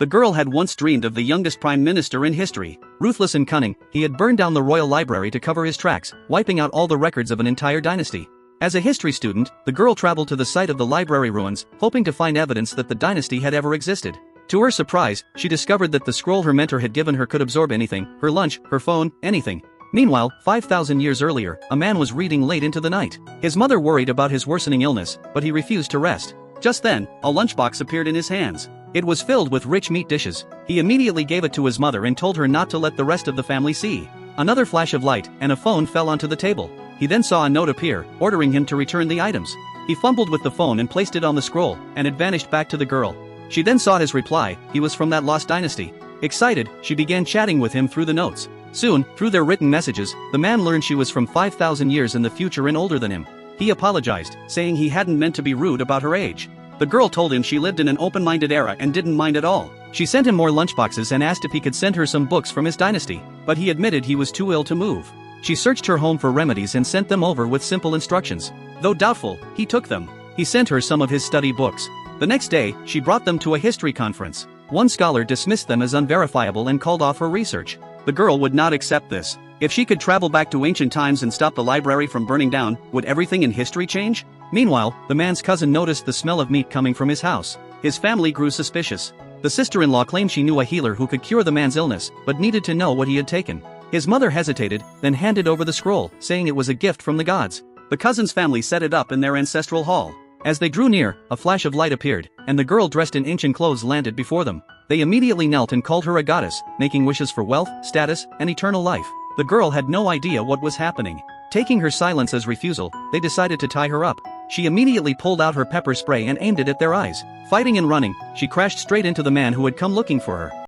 The girl had once dreamed of the youngest prime minister in history. Ruthless and cunning, he had burned down the royal library to cover his tracks, wiping out all the records of an entire dynasty. As a history student, the girl traveled to the site of the library ruins, hoping to find evidence that the dynasty had ever existed. To her surprise, she discovered that the scroll her mentor had given her could absorb anything, her lunch, her phone, anything. Meanwhile, 5,000 years earlier, a man was reading late into the night. His mother worried about his worsening illness, but he refused to rest. Just then, a lunchbox appeared in his hands. It was filled with rich meat dishes. He immediately gave it to his mother and told her not to let the rest of the family see. Another flash of light, and a phone fell onto the table. He then saw a note appear, ordering him to return the items. He fumbled with the phone and placed it on the scroll, and it vanished back to the girl. She then saw his reply. He was from that lost dynasty. Excited, she began chatting with him through the notes. Soon, through their written messages, the man learned she was from 5,000 years in the future and older than him. He apologized, saying he hadn't meant to be rude about her age. The girl told him she lived in an open-minded era and didn't mind at all. She sent him more lunchboxes and asked if he could send her some books from his dynasty, but he admitted he was too ill to move. She searched her home for remedies and sent them over with simple instructions. Though doubtful, he took them. He sent her some of his study books. The next day, she brought them to a history conference. One scholar dismissed them as unverifiable and called off her research. The girl would not accept this. If she could travel back to ancient times and stop the library from burning down, would everything in history change? Meanwhile, the man's cousin noticed the smell of meat coming from his house. His family grew suspicious. The sister-in-law claimed she knew a healer who could cure the man's illness, but needed to know what he had taken. His mother hesitated, then handed over the scroll, saying it was a gift from the gods. The cousin's family set it up in their ancestral hall. As they drew near, a flash of light appeared, and the girl dressed in ancient clothes landed before them. They immediately knelt and called her a goddess, making wishes for wealth, status, and eternal life. The girl had no idea what was happening. Taking her silence as refusal, they decided to tie her up. She immediately pulled out her pepper spray and aimed it at their eyes. Fighting and running, she crashed straight into the man who had come looking for her.